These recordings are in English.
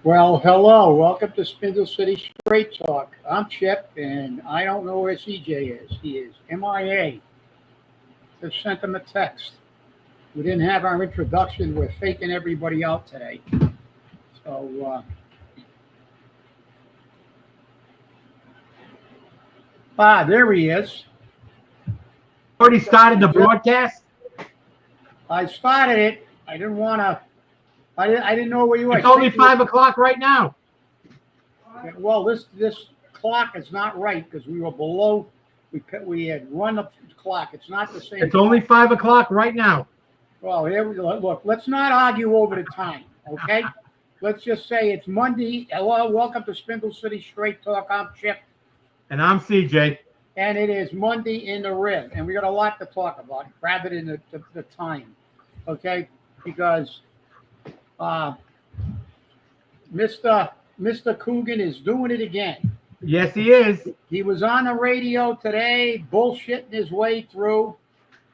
Well, hello. Welcome to Spindle City Straight Talk. I'm Chip, and I don't know where CJ is. He is MIA. Just sent him a text. We didn't have our introduction. We're faking everybody out today. There he is. Already started the broadcast? I started it. I didn't want to. I didn't know where you were. It's only 5 o'clock right now. Well, this clock is not right because we were below. We had run the clock. It's not the same. It's only 5 o'clock right now. Well, here we go. Look, let's not argue over the time, okay? Let's just say it's Monday. Hello, welcome to Spindle City Straight Talk. I'm Chip. And I'm CJ. And it is Monday in the Rib. And we got a lot to talk about rather than the time, okay? Because Mr. Coogan is doing it again. Yes, he is. He was on the radio today, bullshitting his way through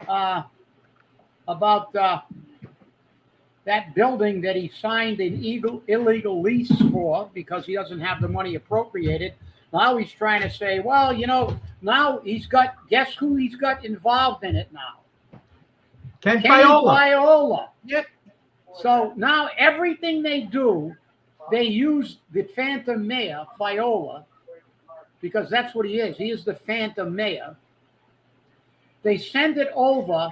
about that building that he signed an illegal lease for because he doesn't have the money appropriated. Now he's trying to say, well, now guess who he's got involved in it now? Ken Fiola. Fiola. Yep. So now everything they do, they use the Phantom Mayor, Fiola, because that's what he is. He is the Phantom Mayor. They send it over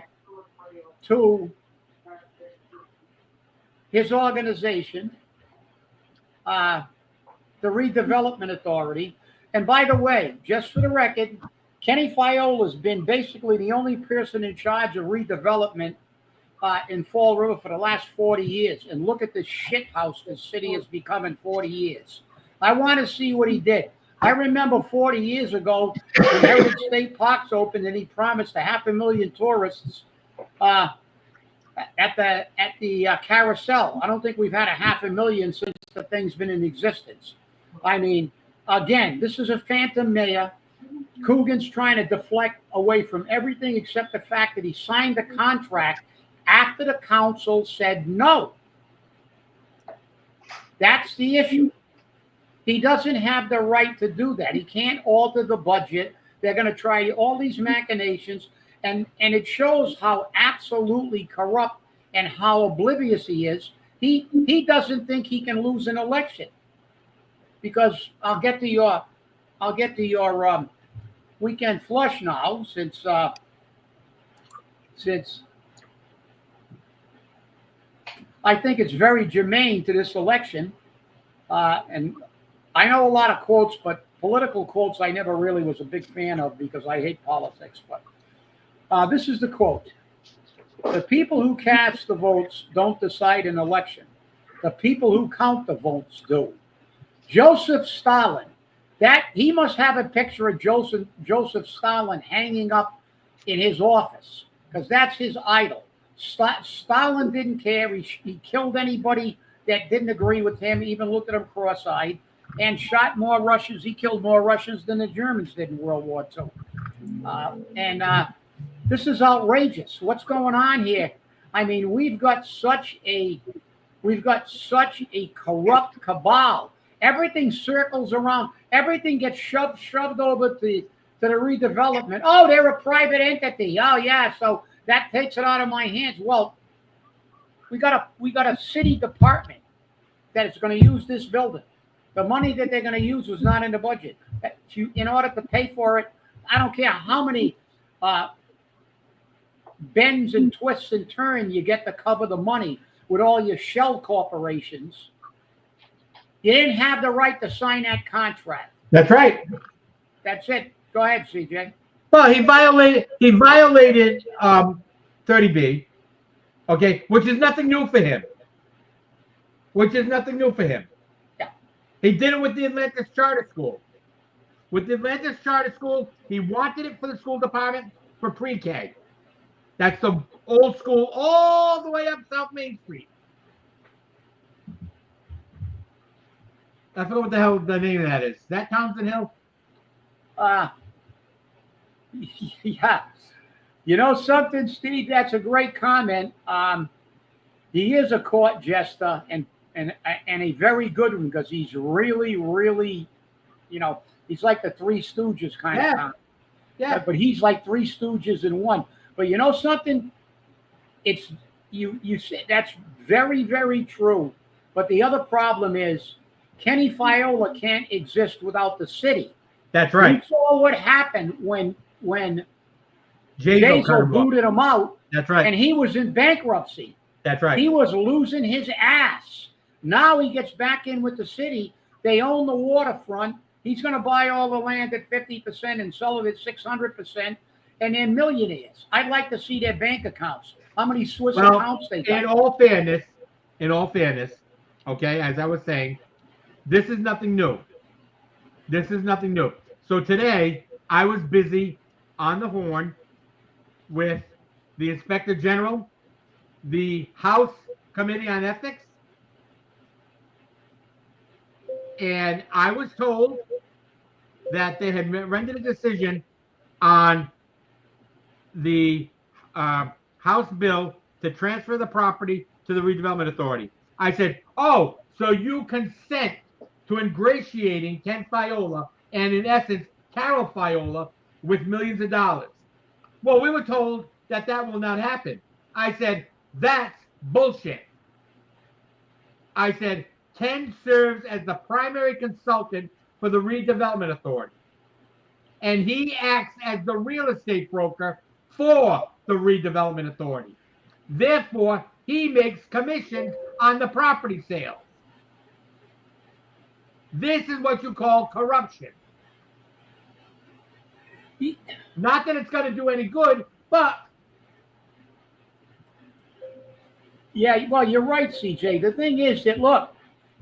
to his organization, the Redevelopment Authority. And by the way, just for the record, Kenny Fiola has been basically the only person in charge of redevelopment in Fall River for the last 40 years. And look at the shit house this city has become in 40 years. I want to see what he did. I remember 40 years ago when Heritage State Parks opened and he promised 500,000 tourists at the carousel. I don't think we've had 500,000 since the thing's been in existence. I mean, again, this is a phantom mayor. Coogan's trying to deflect away from everything except the fact that he signed the contract after the council said no. That's the issue. He doesn't have the right to do that. He can't alter the budget. They're going to try all these machinations, and it shows how absolutely corrupt and how oblivious he is. He doesn't think he can lose an election, because I'll get to your weekend flush now, since I think it's very germane to this election, and I know a lot of quotes, but political quotes I never really was a big fan of because I hate politics. But this is the quote: "The people who cast the votes don't decide an election. The people who count the votes do." Joseph Stalin. That he must have a picture of Joseph Stalin hanging up in his office because that's his idol. Stalin didn't care. He killed anybody that didn't agree with him, even looked at him cross-eyed, and shot more Russians. He killed more Russians than the Germans did in World War II. This is outrageous. What's going on here? I mean, we've got such a corrupt cabal. Everything circles around. Everything gets shoved over to the redevelopment. Oh, they're a private entity. Oh, yeah. So that takes it out of my hands. Well, we got a city department that is going to use this building. The money that they're going to use was not in the budget. In order to pay for it, I don't care how many bends and twists and turns you get to cover the money with all your shell corporations. You didn't have the right to sign that contract. That's right. That's it. Go ahead, CJ. Well, he violated 30B, okay, which is nothing new for him. Yeah. He did it with the Atlantis Charter School. With the Atlantis Charter School, he wanted it for the school department for pre-K. That's the old school all the way up South Main Street. I forget what the hell the name of that is. Is that Townsend Hill? Yeah. You know something, Steve? That's a great comment. He is a court jester, and and a very good one because he's really, really, he's like the Three Stooges kind Yeah. of guy. Yeah. But he's like Three Stooges in one. But you know something? It's you say that's very, very true. But the other problem is Kenny Fiola can't exist without the city. That's We right. saw what happened when Jago cut Jazel him off. booted him out, That's right. and he was in bankruptcy. That's right. He was losing his ass. Now he gets back in with the city. They own the waterfront. He's going to buy all the land at 50% and sell it at 600%, and they're millionaires. I'd like to see their bank accounts. How many Swiss accounts they got? In all fairness, okay, as I was saying, this is nothing new. This is nothing new. So today, I was busy on the horn with the Inspector General, the House Committee on Ethics, and I was told that they had rendered a decision on the House bill to transfer the property to the Redevelopment Authority. I said, oh, so you consent to ingratiating Ken Fiola and, in essence, Carol Fiola with millions of dollars. Well, we were told that that will not happen. I said, that's bullshit. I said, Ken serves as the primary consultant for the Redevelopment Authority, and he acts as the real estate broker for the Redevelopment Authority. Therefore, he makes commissions on the property sales. This is what you call corruption. Not that it's going to do any good, but Yeah, well, you're right, CJ. The thing is that look,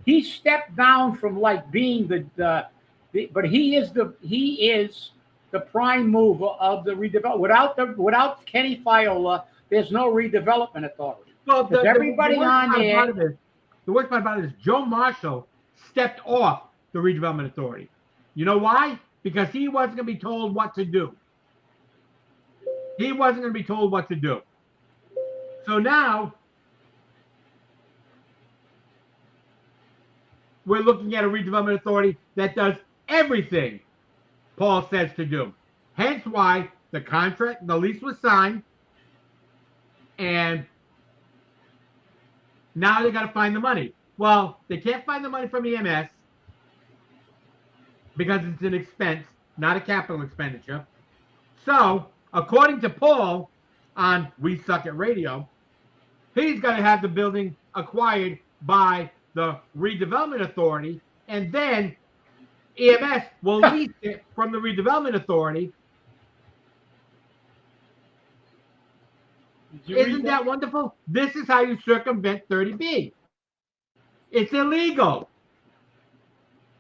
he stepped down from like being but he is the prime mover of the redevelopment. Without Kenny Fiola, there's no redevelopment authority. well, Everybody on there. The worst part about it is Joe Marshall stepped off the Redevelopment Authority. You know why? Because he wasn't going to be told what to do. He wasn't going to be told what to do. So now we're looking at a Redevelopment Authority that does everything Paul says to do. Hence why the lease was signed, and now they got to find the money. Well, they can't find the money from EMS because it's an expense, not a capital expenditure. So, according to Paul on We Suck at Radio, he's going to have the building acquired by the Redevelopment Authority, and then EMS will lease it from the Redevelopment Authority. Isn't that wonderful? This is how you circumvent 30B. It's illegal.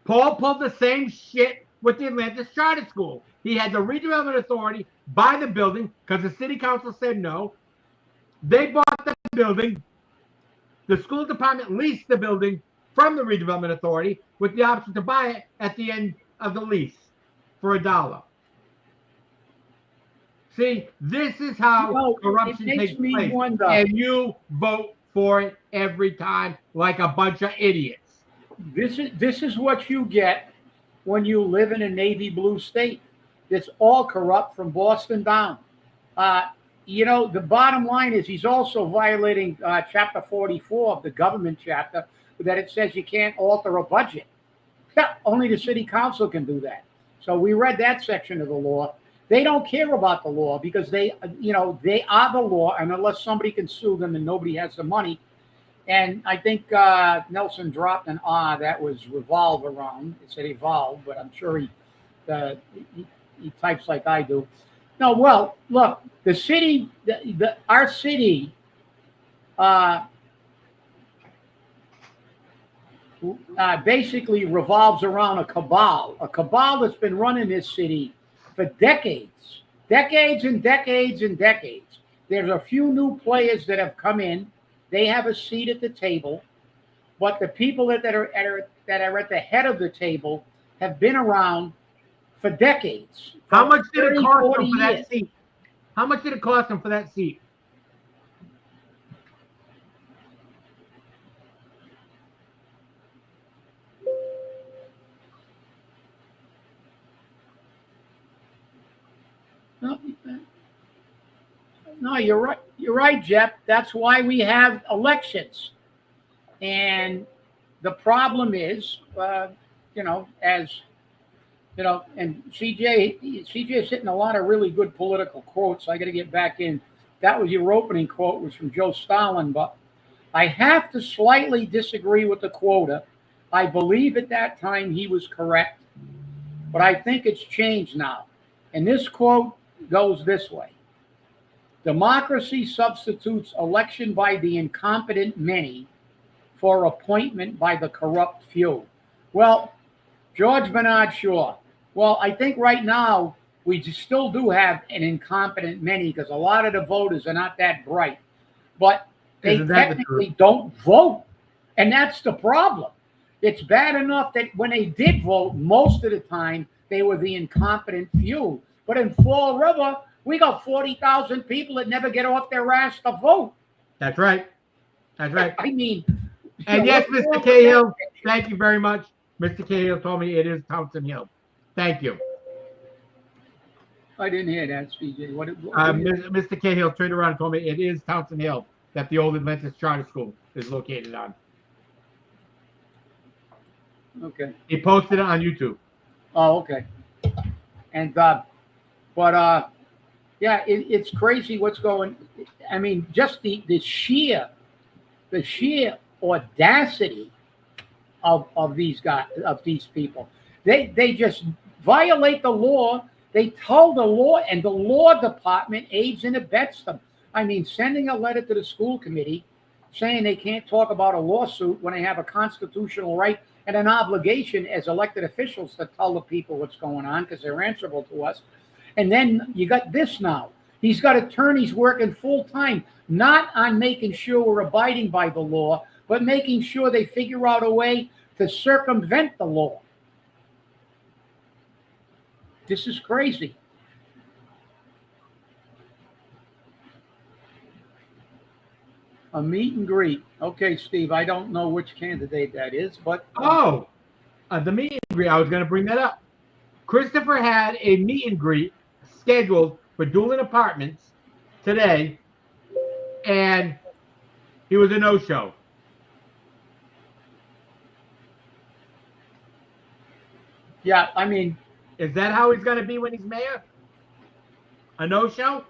Paul pulled the same shit with the Atlantis Charter School. He had the Redevelopment Authority buy the building because the city council said no. They bought the building. The school department leased the building from the Redevelopment Authority with the option to buy it at the end of the lease for $1. See, this is how corruption takes place. Wonder. And you vote for it every time like a bunch of idiots. This is what you get when you live in a navy blue state. It's all corrupt from Boston down. The bottom line is he's also violating Chapter 44 of the government chapter, that it says you can't alter a budget. Only the city council can do that. So we read that section of the law. They don't care about the law because they are the law, and unless somebody can sue them and nobody has the money. And I think Nelson dropped an R that was revolve around. It said evolve, but I'm sure he types like I do. No, well, look, the city, our city, basically revolves around a cabal that's been running this city for decades and decades and decades. There's a few new players that have come in. They have a seat at the table, but the people that are at the head of the table have been around for decades. How much did it cost them for that seat? How much did it cost them for that seat? No, no, you're right. You're right, Jeff. That's why we have elections. And the problem is, as and CJ's hitting a lot of really good political quotes. I got to get back in. That was your opening quote, was from Joe Stalin, but I have to slightly disagree with the quota. I believe at that time he was correct, but I think it's changed now. And this quote goes this way: democracy substitutes election by the incompetent many for appointment by the corrupt few. Well, George Bernard Shaw. Well, I think right now we still do have an incompetent many because a lot of the voters are not that bright, but they technically don't vote. And that's the problem. It's bad enough that when they did vote, most of the time they were the incompetent few. But in Fall River, we got 40,000 people that never get off their ass to vote. That's right. That's right. I mean, and yes, Mr. Cahill, thank you very much. Mr. Cahill told me it is Townsend Hill. Thank you. I didn't hear that, CJ. What Mr. Cahill turned around and told me it is Townsend Hill that the old Adventist Charter School is located on. Okay. He posted it on YouTube. Oh, okay. And yeah, it's crazy what's going. I mean, just the sheer audacity of these guys, of these people. They just violate the law. They tell the law, and the law department aids and abets them. I mean, sending a letter to the school committee saying they can't talk about a lawsuit when they have a constitutional right and an obligation as elected officials to tell the people what's going on because they're answerable to us. And then you got this now. He's got attorneys working full time, not on making sure we're abiding by the law, but making sure they figure out a way to circumvent the law. This is crazy. A meet and greet. Okay, Steve, I don't know which candidate that is, but... The meet and greet, I was going to bring that up. Christopher had a meet and greet scheduled for Doolin Apartments today, and he was a no-show. Yeah, I mean... Is that how he's going to be when he's mayor? A no-show?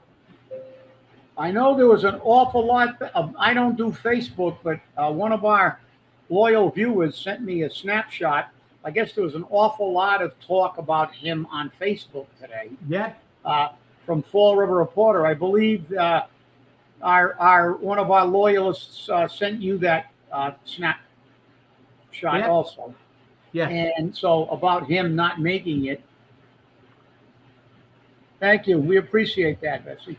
I know there was an awful lot of, I don't do Facebook, but one of our loyal viewers sent me a snapshot. I guess there was an awful lot of talk about him on Facebook today. Yeah. From Fall River Reporter. I believe our one of our loyalists sent you that snapshot also. Yeah. And so about him not making it. Thank you. We appreciate that, Betsy.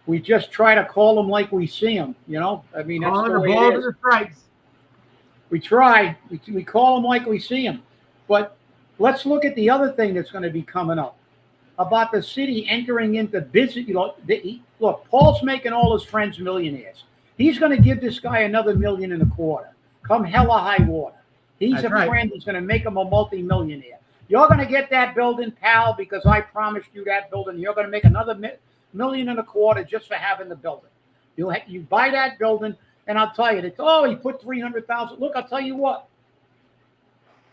We just try to call them like we see them, you know? I mean, that's the way it is. Strikes. We try. We call them like we see them. But let's look at the other thing that's going to be coming up about the city entering into business. You know, look, Paul's making all his friends millionaires. He's going to give this guy another $1.25 million. Come hell or high water. He's a friend. He's going to make him a multi-millionaire. You're going to get that building, pal, because I promised you that building. You're going to make another $1.25 million just for having the building. You buy that building, and I'll tell you, he put $300,000. Look, I'll tell you what.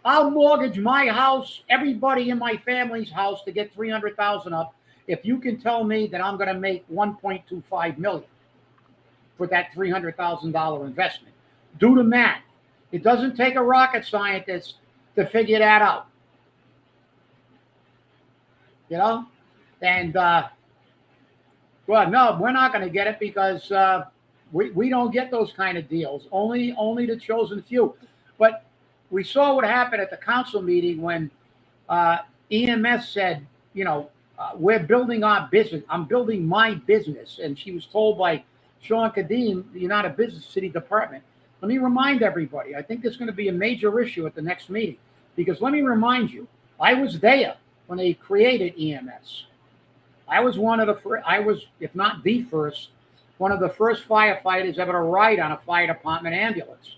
I'll mortgage my house, everybody in my family's house, to get $300,000 up. If you can tell me that I'm going to make $1.25 million for that $300,000 investment, do the math. It doesn't take a rocket scientist to figure that out. You know, and well, no, we're not going to get it because we don't get those kind of deals. Only the chosen few. But we saw what happened at the council meeting when EMS said, you know, we're building our business. I'm building my business. And she was told by Sean Kadim, you're not a business city department. Let me remind everybody, I think there's going to be a major issue at the next meeting. Because let me remind you, I was there when they created EMS. I was one of the first, if not the first, one of the first firefighters ever to ride on a fire department ambulance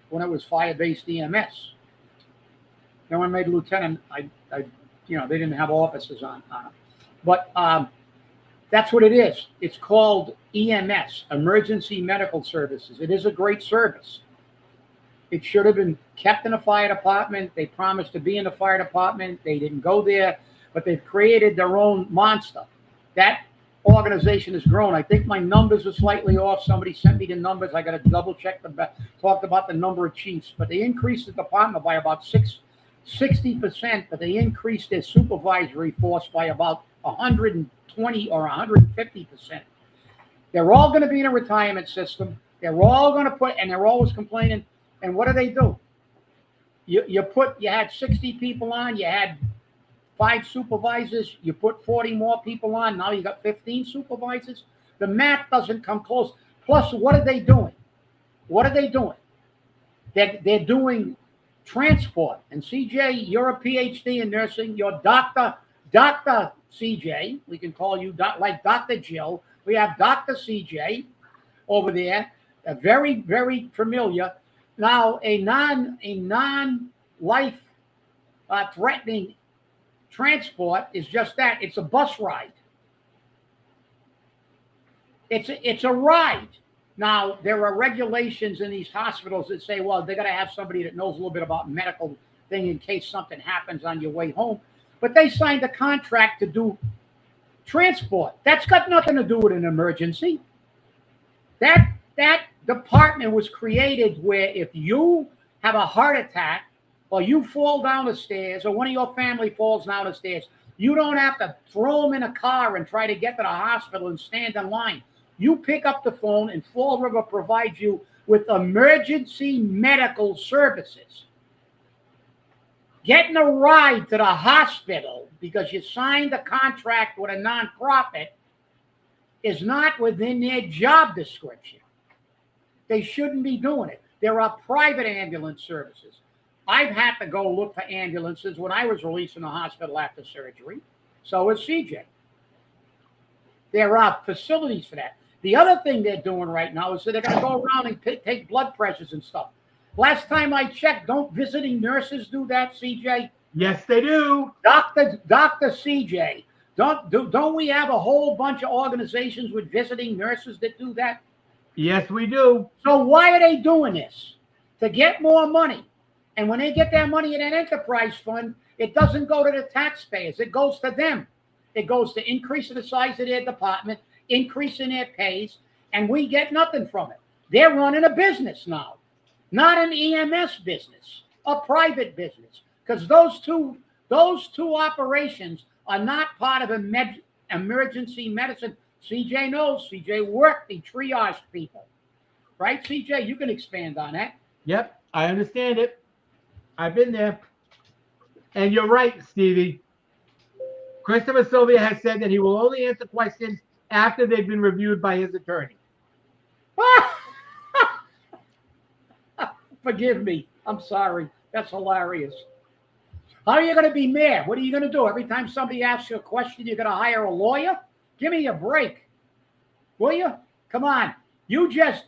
when it was fire-based EMS. Then when I made lieutenant, they didn't have officers on it. But that's what it is. It's called EMS, Emergency Medical Services. It is a great service. It should have been kept in a fire department. They promised to be in the fire department. They didn't go there, but they've created their own monster. That organization has grown. I think my numbers are slightly off. Somebody sent me the numbers. I got to double check talked about the number of chiefs, but they increased the department by about 60%, but they increased their supervisory force by about 120 or 150%. They're all going to be in a retirement system. They're all going to and they're always complaining. And what do? You had 60 people on, you had 5 supervisors, you put 40 more people on, now you got 15 supervisors. The math doesn't come close. Plus, what are they doing? They're doing transport. And CJ, you're a PhD in nursing. You're Dr. CJ. We can call you like Dr. Jill. We have Dr. CJ over there. Very, very familiar. Now, a non-life threatening transport is just that. It's a bus ride. It's a ride. Now, there are regulations in these hospitals that say, well, they're going to have somebody that knows a little bit about medical thing in case something happens on your way home. But they signed a contract to do transport. That's got nothing to do with an emergency. That department was created where if you have a heart attack or you fall down the stairs or one of your family falls down the stairs, you don't have to throw them in a car and try to get to the hospital and stand in line. You pick up the phone and Fall River provides you with emergency medical services. Getting a ride to the hospital because you signed a contract with a nonprofit is not within their job description. They shouldn't be doing it. There are private ambulance services. I've had to go look for ambulances when I was released from the hospital after surgery. So is CJ. There are facilities for that. The other thing they're doing right now is that they're going to go around and take blood pressures and stuff. Last time I checked, don't visiting nurses do that, CJ? Yes, they do. Dr. CJ, don't we have a whole bunch of organizations with visiting nurses that do that? Yes, we do. So why are they doing this? To get more money. And when they get their money in an enterprise fund, it doesn't go to the taxpayers. It goes to them. It goes to increasing the size of their department, increasing their pays, and we get nothing from it. They're running a business now, not an EMS business, a private business, because those two operations are not part of emergency medicine. CJ knows. CJ worked. He triaged people. Right, CJ? You can expand on that. Yep, I understand it. I've been there. And you're right, Stevie. Christopher Sylvia has said that he will only answer questions after they've been reviewed by his attorney. Forgive me. I'm sorry. That's hilarious. How are you going to be mad? What are you going to do? Every time somebody asks you a question, you're going to hire a lawyer? Give me a break. Will you? Come on. You just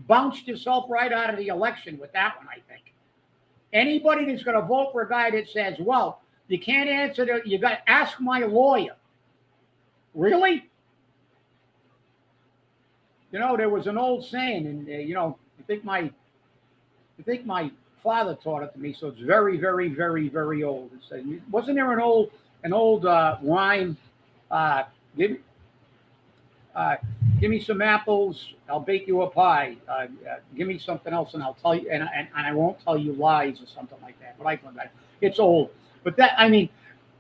bounced yourself right out of the election with that one, I think. Anybody that's going to vote for a guy that says, well, you can't answer, you got to ask my lawyer. Really? You know, there was an old saying, and I think my father taught it to me, so it's very, very, very, very old. It said, wasn't there an old rhyme? Give me some apples, I'll bake you a pie. Give me something else, and I'll tell you, and I won't tell you lies or something like that. But I found that it's old. But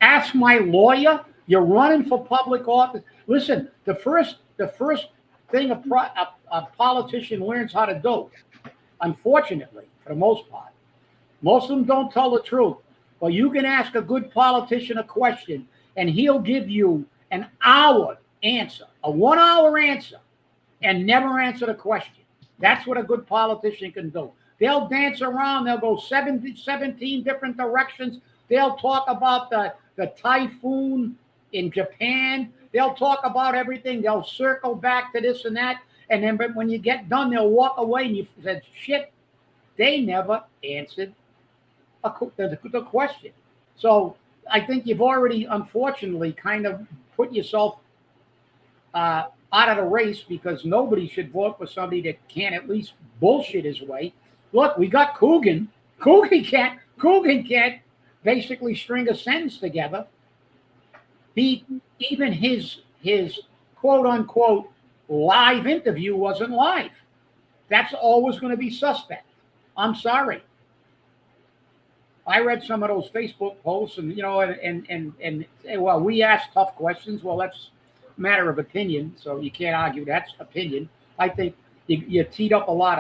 ask my lawyer. You're running for public office. Listen, the first thing a politician learns how to do, unfortunately, for the most part, most of them don't tell the truth. Well, you can ask a good politician a question, and he'll give you an hour answer, a 1 hour answer, and never answer the question. That's what a good politician can do. They'll dance around. They'll go 17 different directions. They'll talk about the typhoon in Japan. They'll talk about everything. They'll circle back to this and that. And then but when you get done, they'll walk away and you said, shit, they never answered the question. So I think you've already, unfortunately, kind of put yourself out of the race because nobody should vote for somebody that can't at least bullshit his way. Look, we got Coogan. Coogan can't basically string a sentence together. Even his quote unquote live interview wasn't live. That's always going to be suspect. I'm sorry. I read some of those Facebook posts, and well, we ask tough questions. Well, that's a matter of opinion, so you can't argue that's opinion. I think you teed up a lot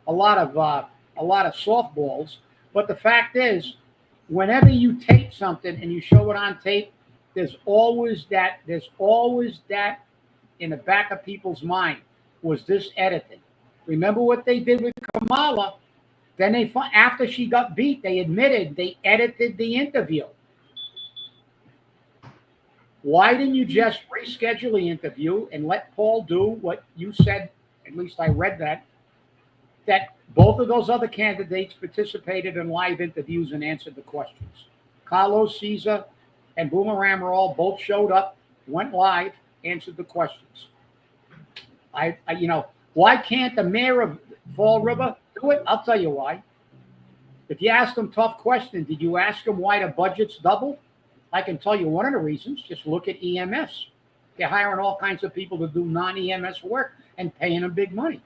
of softballs, but the fact is, whenever you tape something and you show it on tape, there's always that in the back of people's mind. Was this edited? Remember what they did with Kamala? Then after she got beat, they admitted they edited the interview. Why didn't you just reschedule the interview and let Paul do what you said? At least I read that both of those other candidates participated in live interviews and answered the questions. Carlos Caesar and Boomerang Amaral both showed up, went live, answered the questions. Why can't the mayor of Fall River do it? I'll tell you why. If you ask them tough questions, did you ask them why the budget's doubled? I can tell you one of the reasons. Just look at EMS. They're hiring all kinds of people to do non-EMS work and paying them big money.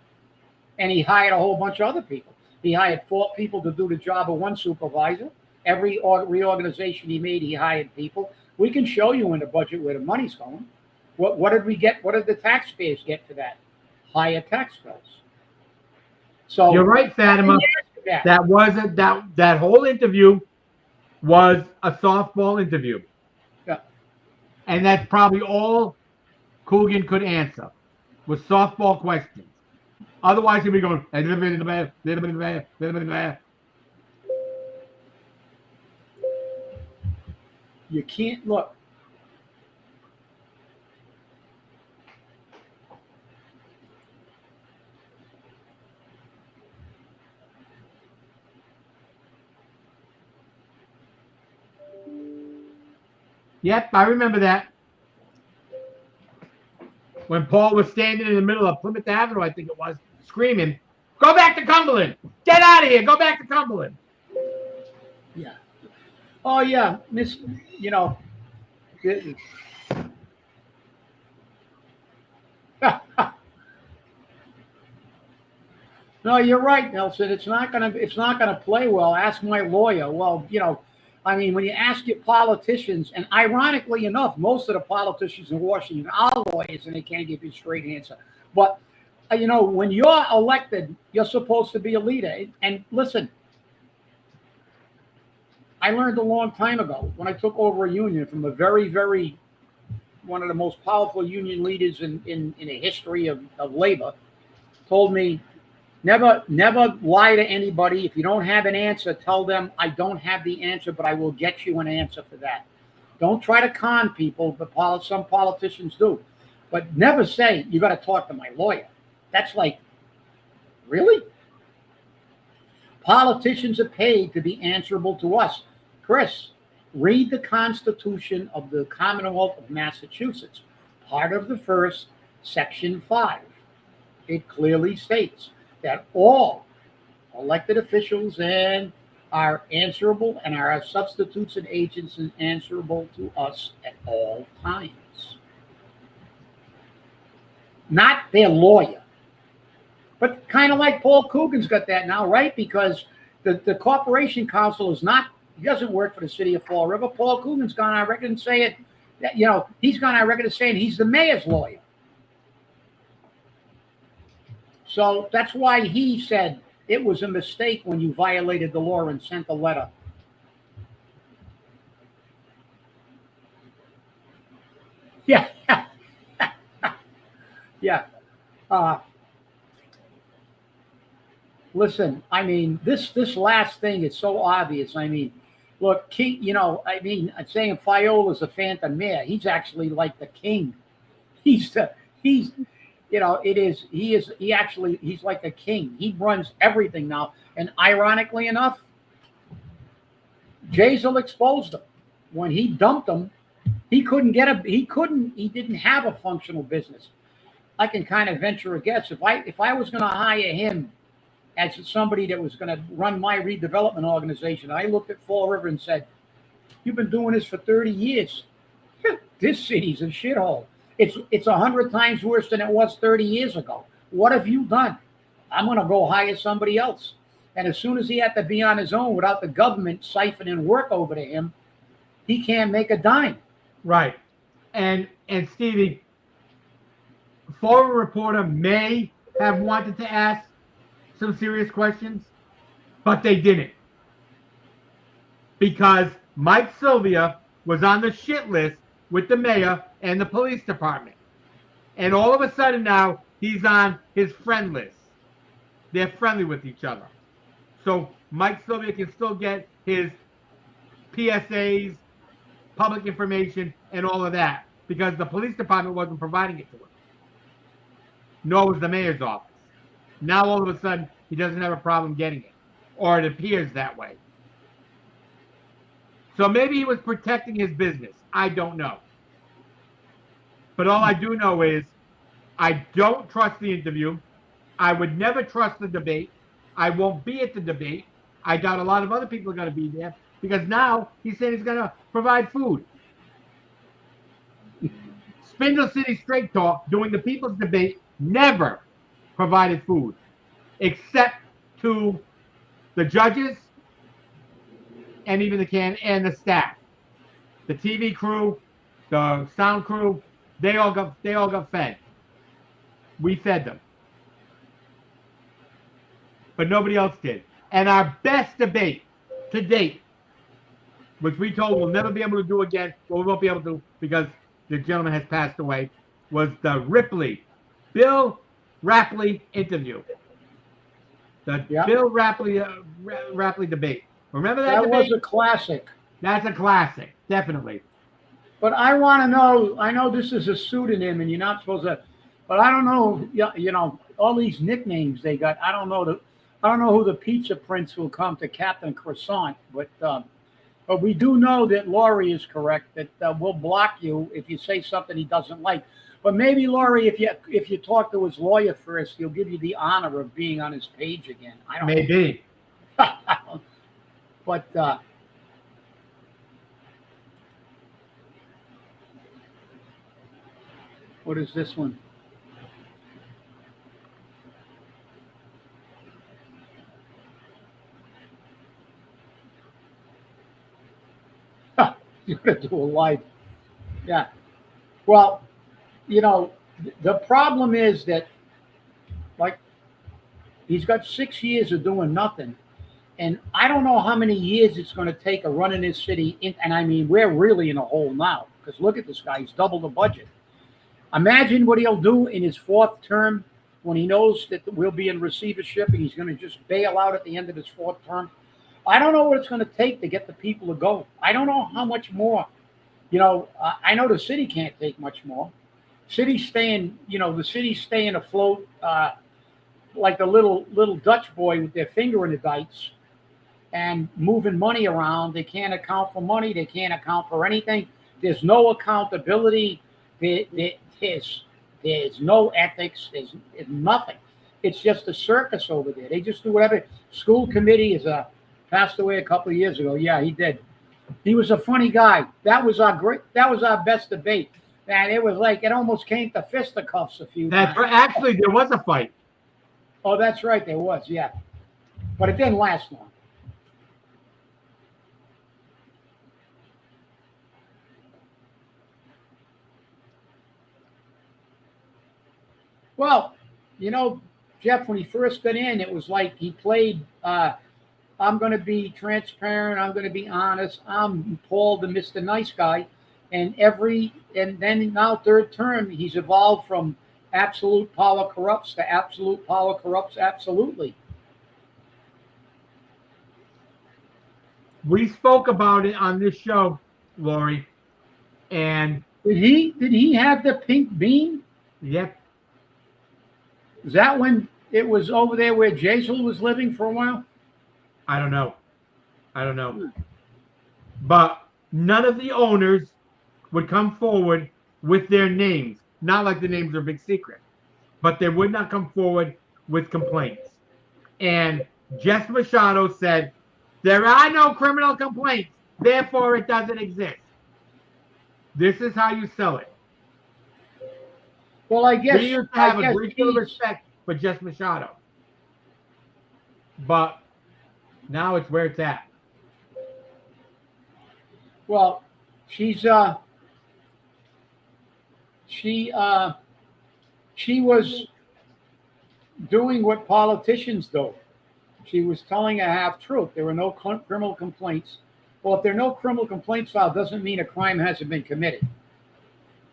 And he hired a whole bunch of other people. He hired 4 people to do the job of 1 supervisor. Every reorganization he made, he hired people. We can show you in the budget where the money's going. What did we get? What did the taxpayers get for that? Higher tax bills. So you're right, Fatima. That whole interview was a softball interview. Yeah. And that's probably all Coogan could answer was softball questions. Otherwise, he'd be going, you can't look. Yep, I remember that. When Paul was standing in the middle of Plymouth Avenue, I think it was, screaming, "Go back to Cumberland! Get out of here! Go back to Cumberland!" Yeah. Oh yeah, No, you're right, Nelson. It's not gonna play well. Ask my lawyer. Well, when you ask your politicians, and ironically enough, most of the politicians in Washington are lawyers, and they can't give you a straight answer. But when you're elected, you're supposed to be a leader. And listen, I learned a long time ago when I took over a union from a very, very one of the most powerful union leaders in the history of labor, told me, never lie to anybody. If you don't have an answer, tell them I don't have the answer, but I will get you an answer for that. Don't try to con people, but some politicians do. But never say, you got to talk to my lawyer. That's like, really? Politicians are paid to be answerable to us. Chris, read the Constitution of the Commonwealth of Massachusetts. Part of the first, Section 5. It clearly states that all elected officials are answerable, and our substitutes and agents are answerable to us at all times. Not their lawyer. But kind of like Paul Coogan's got that now, right? Because the Corporation Council he doesn't work for the city of Fall River. Paul Coogan's gone on record and saying that, he's gone on record and saying he's the mayor's lawyer. So that's why he said it was a mistake when you violated the law and sent a letter. Yeah. Yeah. Listen, this last thing is so obvious. Look, King, saying Fiola's a phantom mayor. He's actually like the king. He's like a king. He runs everything now. And ironically enough, Jazel exposed him. When he dumped him, He didn't have a functional business. I can kind of venture a guess. If I was going to hire him as somebody that was going to run my redevelopment organization, I looked at Fall River and said, "You've been doing this for 30 years. This city's a shithole. It's 100 times worse than it was 30 years ago. What have you done? I'm going to go hire somebody else." And as soon as he had to be on his own without the government siphoning work over to him, he can't make a dime. Right. And Stevie, former reporter may have wanted to ask some serious questions, but they didn't. Because Mike Sylvia was on the shit list with the mayor and the police department. And all of a sudden now he's on his friend list. They're friendly with each other. So Mike Sylvia can still get his PSAs, public information, and all of that because the police department wasn't providing it to him. Nor was the mayor's office. Now all of a sudden he doesn't have a problem getting it. Or it appears that way. So maybe he was protecting his business. I don't know. But all I do know is I don't trust the interview. I would never trust the debate. I won't be at the debate. I doubt a lot of other people are going to be there because now he's saying he's going to provide food. Spindle City Straight Talk, doing the people's debate, never provided food except to the judges and even the staff. The TV crew, the sound crew, they all got fed. We fed them. But nobody else did. And our best debate to date, which we told we'll never be able to do again, well, we won't be able to because the gentleman has passed away, was the Bill Rapley interview. Bill Rapley debate. Remember that debate? That was a classic. That's a classic, definitely. But I want to know, I know this is a pseudonym and you're not supposed to, but I don't know, you know, all these nicknames they got. I don't know who the pizza prince will come to Captain Croissant, but we do know that Laurie is correct, that we'll block you if you say something he doesn't like. But maybe, Laurie, if you talk to his lawyer first, he'll give you the honor of being on his page again. I don't Maybe. know. But what is this one? You're going to do a live. Yeah. Well, you know, the problem is that, like, he's got 6 years of doing nothing. And I don't know how many years it's going to take to run in this city. And I mean, we're really in a hole now. Because look at this guy. He's doubled the budget. Imagine what he'll do in his fourth term when he knows that we'll be in receivership and he's going to just bail out at the end of his fourth term. I don't know what it's going to take to get the people to go. I don't know how much more. You know, I know the city can't take much more. The city's staying afloat like the little Dutch boy with their finger in the dikes and moving money around. They can't account for money. They can't account for anything. There's no accountability. There's no ethics. There's nothing. It's just a circus over there. They just do whatever. School committee is passed away a couple of years ago. Yeah, he did. He was a funny guy. That was our best debate. Man, it was like it almost came to fisticuffs a few times. Actually, there was a fight. Oh, that's right, there was, yeah. But it didn't last long. Well, you know, Jeff, when he first got in, it was like he played I'm going to be transparent. I'm going to be honest. I'm Paul, the Mr. Nice Guy. And then now third term, he's evolved from absolute power corrupts to absolute power corrupts absolutely. We spoke about it on this show, Laurie. And did he have the pink bean? Yep. Is that when it was over there where Jazel was living for a while? I don't know. But none of the owners would come forward with their names, not like the names are a big secret, but they would not come forward with complaints. And Jess Machado said, there are no criminal complaints, therefore it doesn't exist. This is how you sell it. Well, I We guess used to have a she's, great deal of respect for Jess Machado. But now it's where it's at. well, she's she was doing what politicians do. She was telling a half truth. There were no criminal complaints. Well, if there are no criminal complaints filed, doesn't mean a crime hasn't been committed.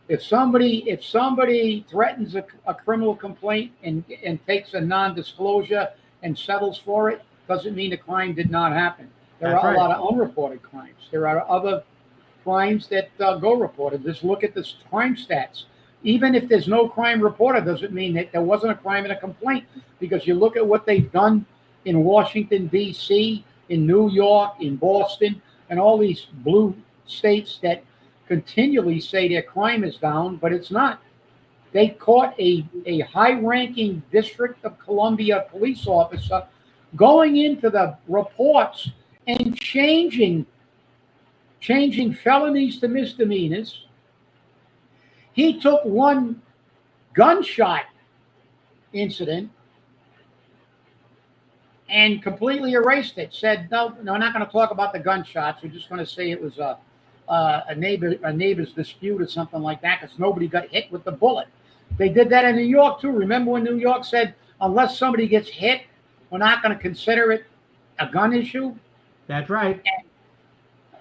If somebody threatens a criminal complaint and takes a non-disclosure and settles for it, doesn't mean the crime did not happen. There That's are a right. lot of unreported crimes. There are other crimes that go reported. Just look at the crime stats. Even if there's no crime reported, doesn't mean that there wasn't a crime and a complaint. Because you look at what they've done in Washington, D.C., in New York, in Boston, and all these blue states that continually say their crime is down, but it's not. They caught a high-ranking District of Columbia police officer going into the reports and changing felonies to misdemeanors. He took one gunshot incident and completely erased it. Said, no, we're not going to talk about the gunshots. We're just going to say it was a neighbor's dispute or something like that, because nobody got hit with the bullet. They did that in New York too. Remember when New York said, unless somebody gets hit, we're not going to consider it a gun issue? That's right. And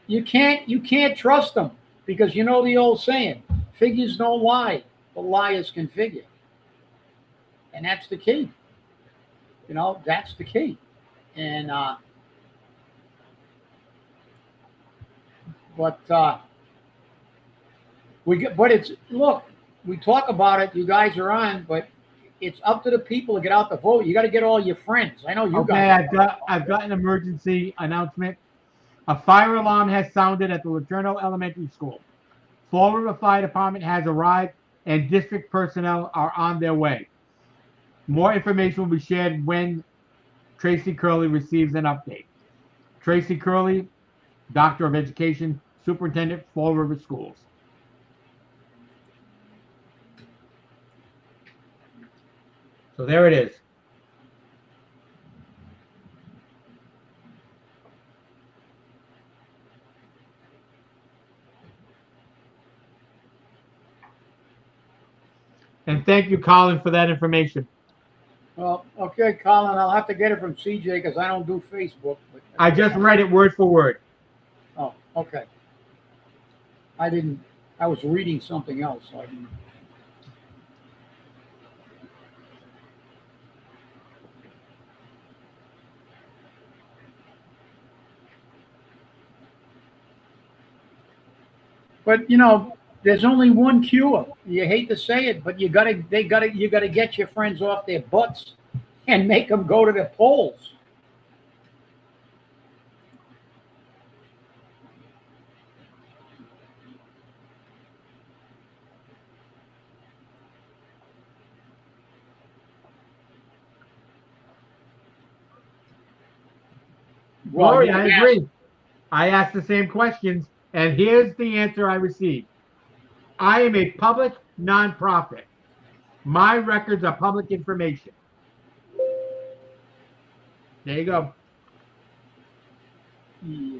you can't trust them, because you know the old saying, figures don't lie, but liars can figure. And that's the key. That's the key. And but we talk about it, you guys are on, but it's up to the people to get out the vote. You got to get all your friends. I know you guys. Okay, I've got an emergency announcement. A fire alarm has sounded at the Laterno Elementary School. Fall River Fire Department has arrived and district personnel are on their way. More information will be shared when Tracy Curley receives an update. Tracy Curley, Doctor of Education, Superintendent, Fall River Schools. So there it is. And thank you, Colin, for that information. Well, okay, Colin, I'll have to get it from CJ because I don't do Facebook. But, I just read it word for word. Oh, okay. I was reading something else, so I didn't. But there's only one cure. You hate to say it, but you gotta get your friends off their butts and make them go to the polls. Well, Lori, I agree. I asked the same questions, and here's the answer I received. I am a public nonprofit. My records are public information. There you go. Yeah.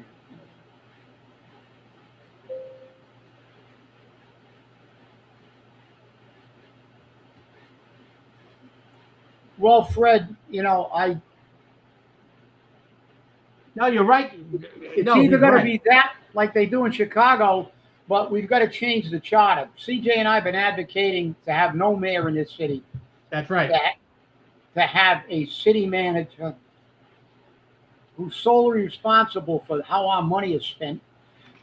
Well, Fred, No, you're right. it's either going to be that, like they do in Chicago, but we've got to change the charter. CJ and I have been advocating to have no mayor in this city. That's right. To have a city manager who's solely responsible for how our money is spent.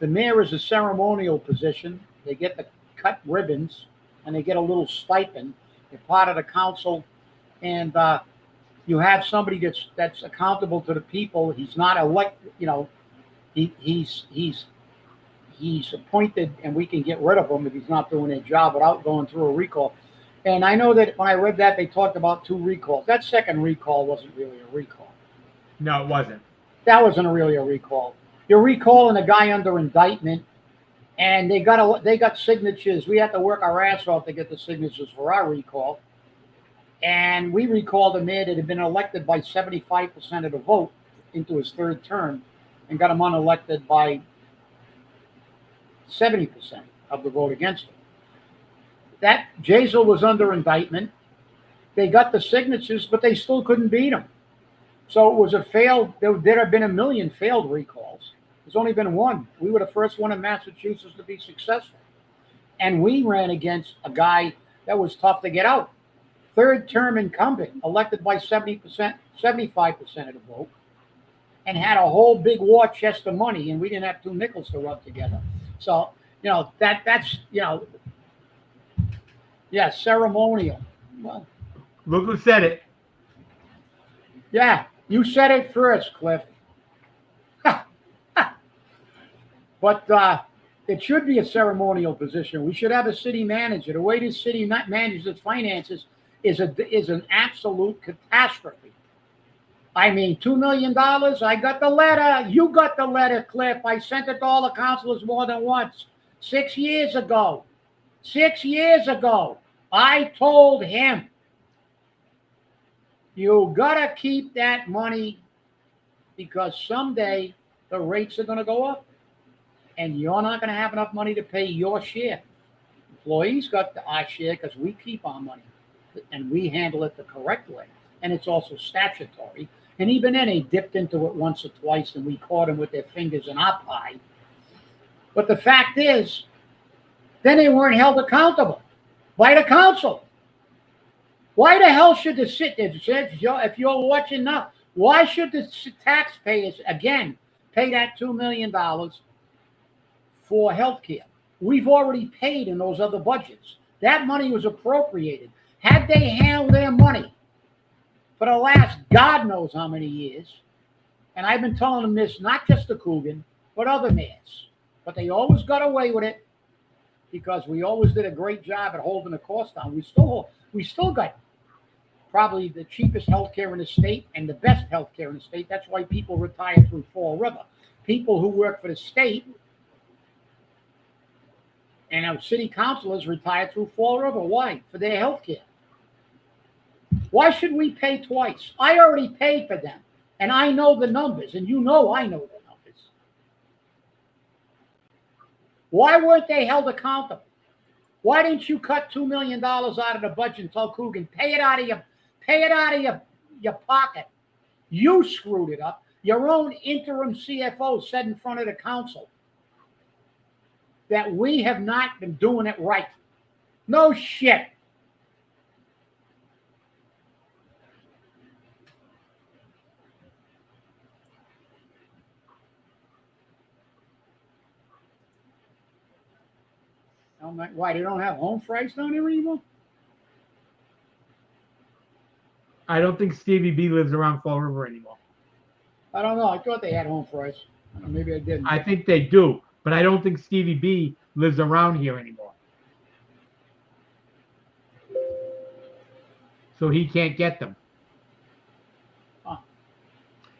The mayor is a ceremonial position. They get to cut ribbons and they get a little stipend. They're part of the council, and you have somebody that's accountable to the people. He's not elected. He's he's appointed and we can get rid of him if he's not doing a job without going through a recall. And I know that when I read that, they talked about 2 recalls. That second recall wasn't really a recall. No, it wasn't. That wasn't really a recall. You're recalling a guy under indictment, and they got signatures. We had to work our ass off to get the signatures for our recall. And we recalled a man that had been elected by 75% of the vote into his 3rd term and got him unelected by 70% of the vote against him. That Jazel was under indictment. They got the signatures, but they still couldn't beat him. So it was a failed. There have been a million failed recalls. There's only been one. We were the first one in Massachusetts to be successful. And we ran against a guy that was tough to get out. 3rd term incumbent, elected by 70%, 75% of the vote, and had a whole big war chest of money, and we didn't have 2 nickels to rub together. So, that's ceremonial. Well, Look who said it. yeah, you said it first, Cliff. But it should be a ceremonial position. We should have a city manager. The way this city manages its finances is an absolute catastrophe. I mean, $2 million. I got the letter. You got the letter, Cliff. I sent it to all the councilors more than once. 6 years ago. 6 years ago, I told him, you gotta keep that money because someday the rates are gonna go up, and you're not gonna have enough money to pay your share. Employees got our share because we keep our money and we handle it the correct way, and it's also statutory. And even then, they dipped into it once or twice, and we caught them with their fingers in our pie. But the fact is, then they weren't held accountable by the council. Why the hell should the city, if you're watching now, why should the taxpayers, again, pay that $2 million for health care? We've already paid in those other budgets. That money was appropriated. Had they handled their money for the last God knows how many years, and I've been telling them this, not just to Coogan, but other mayors, but they always got away with it because we always did a great job at holding the cost down. We still got probably the cheapest healthcare in the state and the best healthcare in the state. That's why people retire through Fall River. People who work for the state and our city councilors retire through Fall River. Why? For their healthcare. Why should we pay twice? I already paid for them, and I know the numbers, and I know the numbers. Why weren't they held accountable? Why didn't you cut $2 million out of the budget and tell Coogan, pay it out of your pocket? You screwed it up. Your own interim CFO said in front of the council that we have not been doing it right. No shit. Why, they don't have home fries down there anymore? I don't think Stevie B lives around Fall River anymore. I don't know. I thought they had home fries. Maybe I didn't. I think they do, but I don't think Stevie B lives around here anymore. So he can't get them. Huh.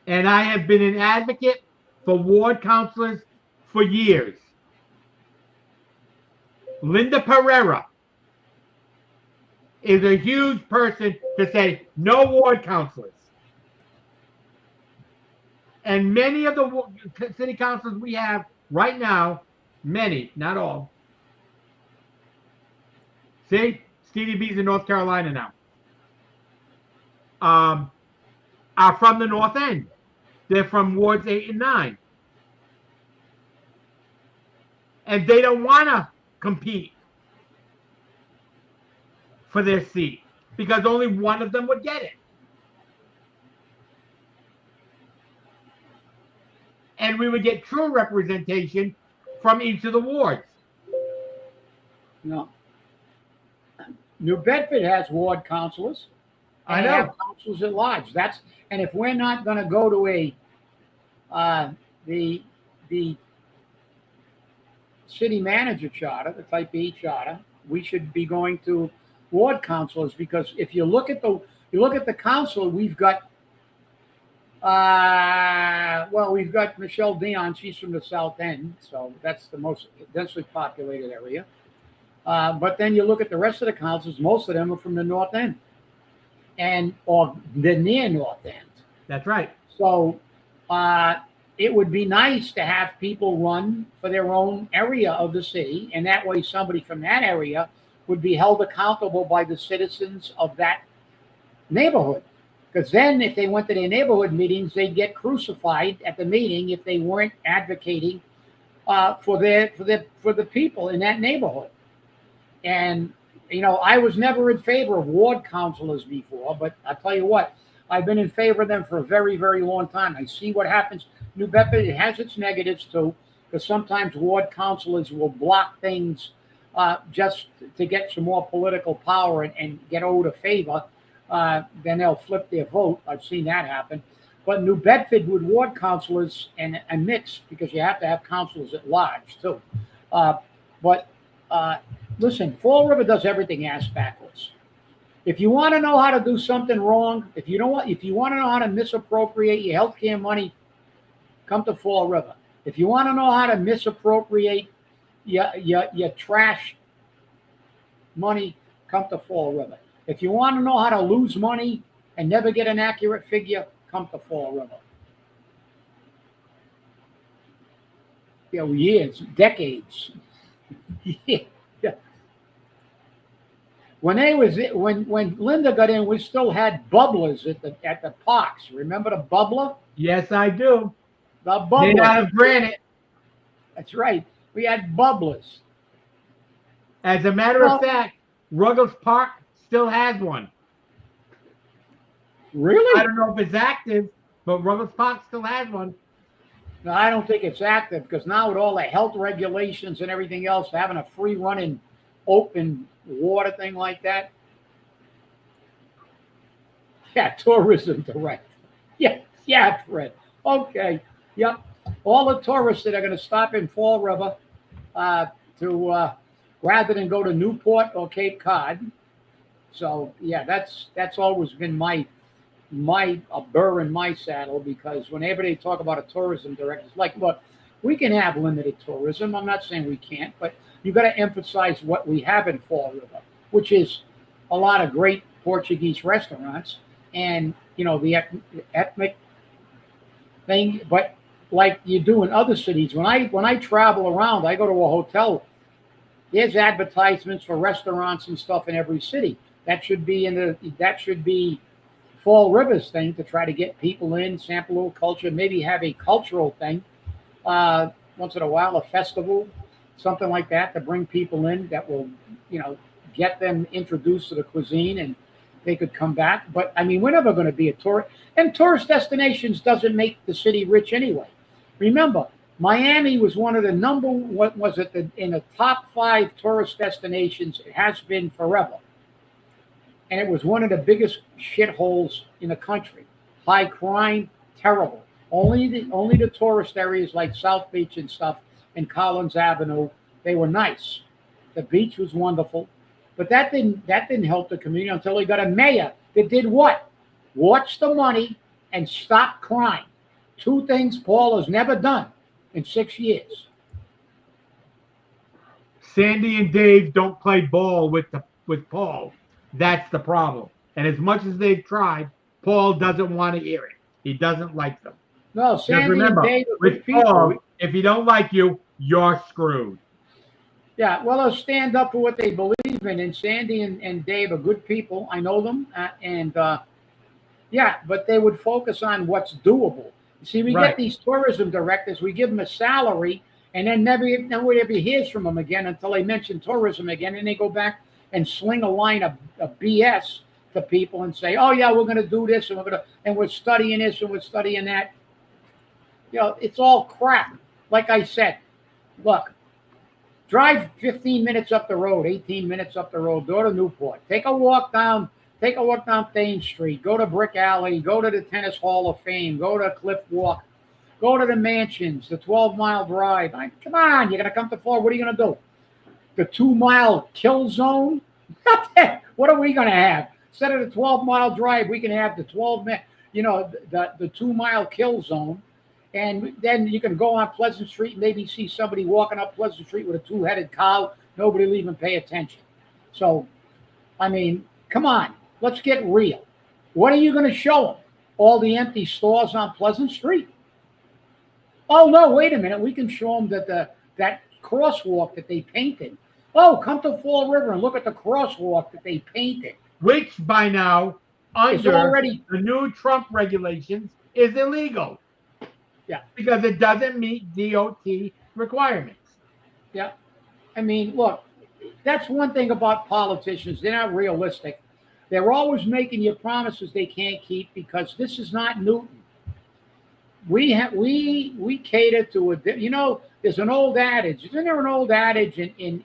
And I have been an advocate for ward counselors for years. Linda Pereira is a huge person to say no ward counselors. And many of the city councilors we have right now, many, not all. See, Stevie B's in North Carolina now. Are from the North End. They're from wards 8 and 9. And they don't want to compete for their seat because only one of them would get it. And we would get true representation from each of the wards. No. New Bedford has ward councilors. I know. They have councilors at large. And if we're not going to go to the city manager charter, the type E charter, we should be going to ward councilors, because if you look at the council, we've got we've got Michelle Dion. She's from the South End, so that's the most densely populated area. But then you look at the rest of the councils; most of them are from the North End, or the near North End. That's right. So it would be nice to have people run for their own area of the city, and that way somebody from that area would be held accountable by the citizens of that neighborhood. Because then if they went to their neighborhood meetings, they'd get crucified at the meeting if they weren't advocating for the people in that neighborhood. And, I was never in favor of ward councilors before, but I'll tell you what, I've been in favor of them for a very, very long time. I see what happens. New Bedford, it has its negatives too, because sometimes ward councilors will block things just to get some more political power and get owed a favor. Then they'll flip their vote. I've seen that happen. But New Bedford with ward councilors and a mix, because you have to have councilors at large too. But listen, Fall River does everything ass backwards. If you want to know how to do something wrong, if you want to know how to misappropriate your healthcare money, come to Fall River. If you want to know how to misappropriate your trash money, come to Fall River. If you want to know how to lose money and never get an accurate figure, come to Fall River. Years, decades. Yeah. When Linda got in, we still had bubblers at the parks. Remember the bubbler? Yes, I do. The bubbler. Made out of granite. That's right. We had bubblers. As a matter of fact, Ruggles Park still has one. Really? I don't know if it's active, but Ruggles Park still has one. No, I don't think it's active, because now with all the health regulations and everything else, having a free running open water thing like that. Yeah, tourism direct. Yeah, Fred. Okay. Yep. All the tourists that are going to stop in Fall River to rather than go to Newport or Cape Cod. So yeah, that's always been my burr in my saddle, because whenever they talk about a tourism director, it's like, look, we can have limited tourism. I'm not saying we can't, but you got to emphasize what we have in Fall River, which is a lot of great Portuguese restaurants and the ethnic thing. But like you do in other cities, when I travel around, I go to a hotel. There's advertisements for restaurants and stuff in every city. That should be Fall River's thing, to try to get people in, sample a little culture, maybe have a cultural thing once in a while, a festival, something like that, to bring people in that will, get them introduced to the cuisine, and they could come back. But I mean, we're never going to be a tourist, and tourist destinations doesn't make the city rich anyway. Remember, Miami was one of the in the top 5 tourist destinations. It has been forever. And it was one of the biggest shitholes in the country. High crime, terrible. Only the tourist areas like South Beach and stuff and Collins Avenue, they were nice. The beach was wonderful, but that didn't help the community until they got a mayor that did what? Watch the money and stop crime. 2 things Paul has never done in 6 years. Sandy and Dave don't play ball with Paul. That's the problem. And as much as they've tried, Paul doesn't want to hear it. He doesn't like them. No, Sandy remember, and Dave are with good people. Paul, if he don't like you, you're screwed. Yeah, well, they'll stand up for what they believe in. And Sandy and Dave are good people. I know them. But they would focus on what's doable. See, we get these tourism directors, we give them a salary, and then nobody ever hears from them again until they mention tourism again, and they go back and sling a line of BS to people and say, "Oh yeah, we're going to do this, and we're studying this, and we're studying that." It's all crap. Like I said, look, drive 15 minutes up the road, 18 minutes up the road, go to Newport, take a walk down Thames Street, go to Brick Alley, go to the Tennis Hall of Fame, go to Cliff Walk, Go to the mansions, the 12-mile drive. Come on, you're going to come to Florida. What are you going to do? The 2-mile kill zone? What are we going to have? Instead of the 12-mile drive, we can have the the 2-mile kill zone. And then you can go on Pleasant Street and maybe see somebody walking up Pleasant Street with a 2-headed cow. Nobody will even pay attention. So, I mean, come on. Let's get real. What are you going to show them? All the empty stores on Pleasant Street? Oh, no, wait a minute. We can show them that crosswalk that they painted. Oh, come to Fall River and look at the crosswalk that they painted. Which by now, under already the new Trump regulations, is illegal. Yeah. Because it doesn't meet DOT requirements. Yeah. I mean, look, that's one thing about politicians. They're not realistic. They're always making you promises they can't keep because this is not Newton. We cater to there's an old adage. Isn't there an old adage in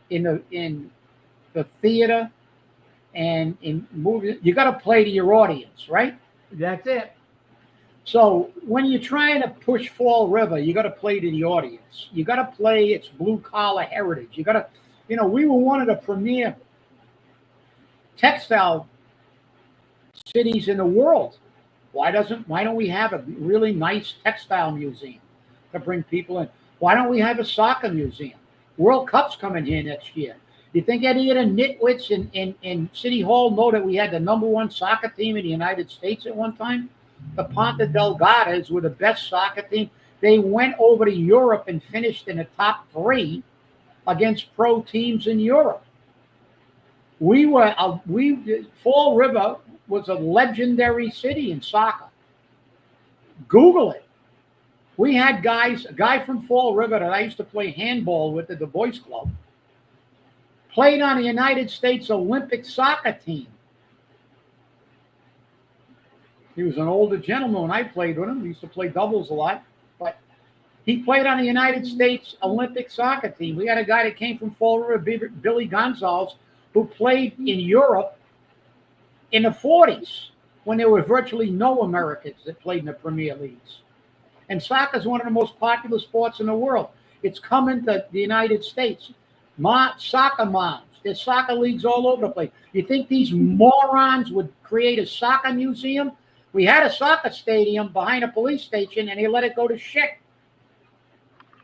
the theater and in movies? You got to play to your audience, right? That's it. So when you're trying to push Fall River, you got to play to the audience. You got to play its blue collar heritage. You got to, we were one of the premier textile cities in the world. Why don't we have a really nice textile museum to bring people in? Why don't we have a soccer museum? World Cup's coming here next year. You think any of the nitwits in City Hall know that we had the #1 soccer team in the United States at one time? The Ponta Delgadas were the best soccer team. They went over to Europe and finished in the top 3 against pro teams in Europe. Fall River was a legendary city in soccer. Google it. We had a guy from Fall River that I used to play handball with at the Boys Club, played on the United States Olympic soccer team. He was an older gentleman when I played with him. We used to play doubles a lot. But he played on the United States Olympic soccer team. We had a guy that came from Fall River, Billy Gonzalez, who played in Europe in the 40s when there were virtually no Americans that played in the Premier Leagues. And soccer is one of the most popular sports in the world. It's coming to the United States. Soccer moms. There's soccer leagues all over the place. You think these morons would create a soccer museum? We had a soccer stadium behind a police station, and they let it go to shit.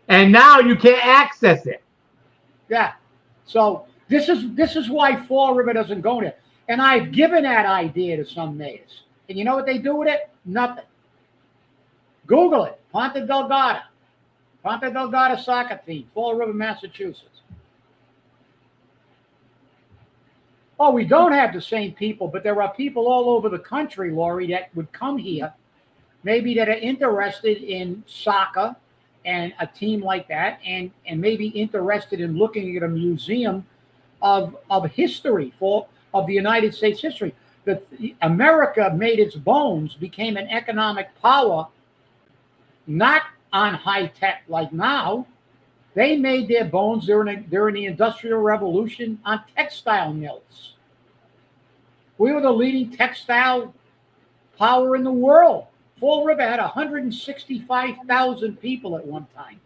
And now you can't access it. Yeah. So this is why Fall River doesn't go there. And I've given that idea to some mayors. And you know what they do with it? Nothing. Google it. Ponta Delgada soccer team, Fall River, Massachusetts. Oh, we don't have the same people, but there are people all over the country, Lori, that would come here, maybe that are interested in soccer and a team like that, and maybe interested in looking at a museum of history of the United States history. America made its bones, became an economic power, not on high tech like now. They made their bones during the Industrial Revolution on textile mills. We were the leading textile power in the world. Fall River had 165,000 people at one time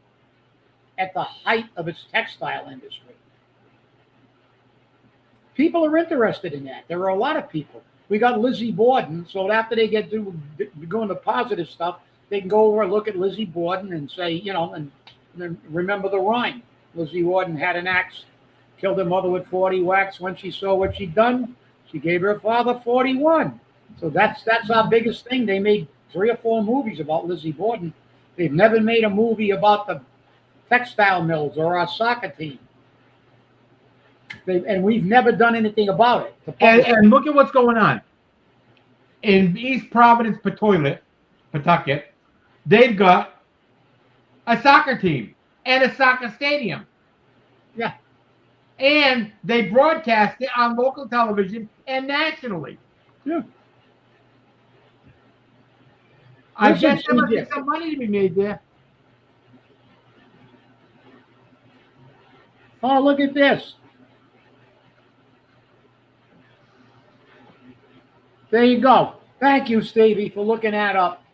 at the height of its textile industry. People are interested in that. There are a lot of people. We got Lizzie Borden, so after they get to doing the positive stuff, they can go over and look at Lizzie Borden and say, and then remember the rhyme. Lizzie Borden had an axe, killed her mother with 40 whacks. When she saw what she'd done, she gave her father 41. So that's our biggest thing. They made 3 or 4 movies about Lizzie Borden. They've never made a movie about the textile mills or our soccer team. And we've never done anything about it. And look at what's going on. In East Providence, Pawtucket, they've got a soccer team and a soccer stadium. Yeah. And they broadcast it on local television and nationally. Yeah. I guess there must be some money to be made there. Oh, look at this. There you go. Thank you, Stevie, for looking that up.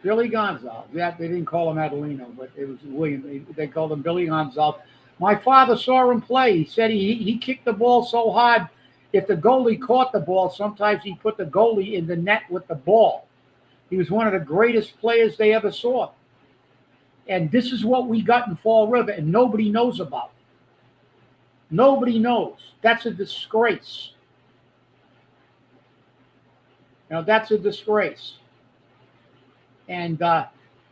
Billy Gonzalez. Yeah, they didn't call him Adelino, but it was William. They called him Billy Gonzalez. My father saw him play. He said he kicked the ball so hard, if the goalie caught the ball, sometimes he put the goalie in the net with the ball. He was one of the greatest players they ever saw. And this is what we got in Fall River, and nobody knows about it. Nobody knows. That's a disgrace. That's a disgrace. And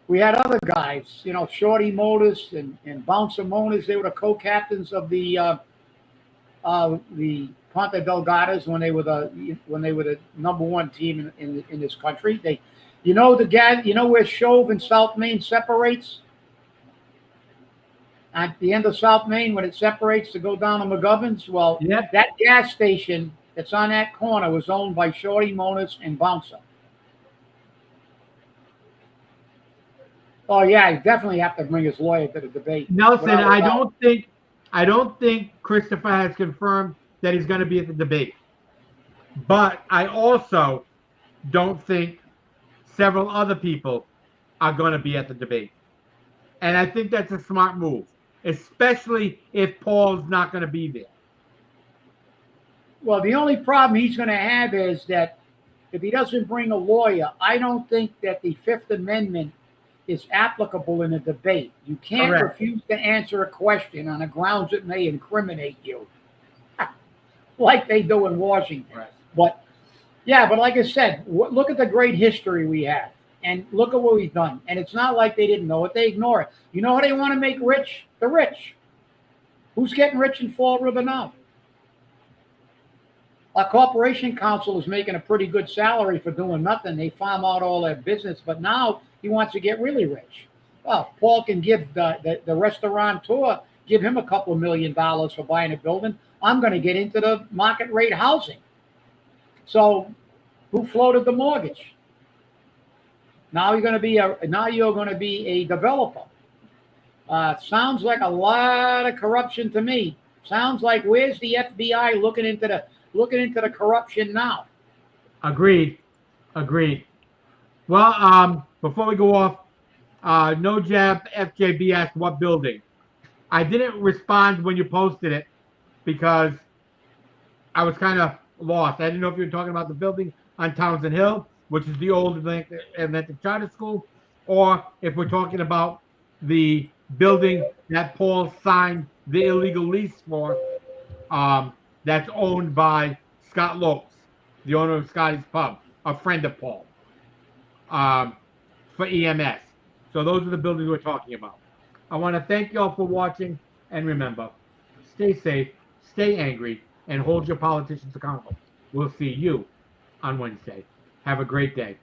we had other guys, Shorty Motors and Bouncer Motors. They were the co-captains of the Ponte Delgadas when they were the number one team in this country. Where Shove and South Main separates? At the end of South Main, when it separates to go down to McGovern's, well, Yep. that gas station that's on that corner was owned by Shorty Motors and Bouncer. Oh yeah, he definitely have to bring his lawyer to the debate. Nelson, I don't think Christopher has confirmed that he's going to be at the debate. But I also don't think several other people are going to be at the debate. And I think that's a smart move, especially if Paul's not going to be there. Well, the only problem he's going to have is that if he doesn't bring a lawyer, I don't think that the Fifth Amendment is applicable in a debate. You can't Correct. refuse to answer a question on the grounds it may incriminate you, like they do in Washington. Right. But like I said, look at the great history we have, and look at what we've done. And it's not like they didn't know it; they ignore it. You know how they want to make rich? The rich. Who's getting rich in Fall River now? Our corporation counsel is making a pretty good salary for doing nothing. They farm out all their business, but now he wants to get really rich. Well, if Paul can give the restaurateur, give him a couple of $1 million for buying a building, I'm going to get into the market rate housing. So, who floated the mortgage? Now you're going to be a developer. Sounds like a lot of corruption to me. Sounds like where's the FBI looking into the corruption now? Agreed. Well, before we go off, No Jab FJB asked what building. I didn't respond when you posted it because I was kind of lost. I didn't know if you were talking about the building on Townsend Hill, which is the old Atlantic Charter School, or if we're talking about the building that Paul signed the illegal lease for, that's owned by Scott Lopes, the owner of Scotty's Pub, a friend of Paul, for EMS. So those are the buildings we're talking about. I want to thank you all for watching, and remember, stay safe, stay angry, and hold your politicians accountable. We'll see you on Wednesday. Have a great day.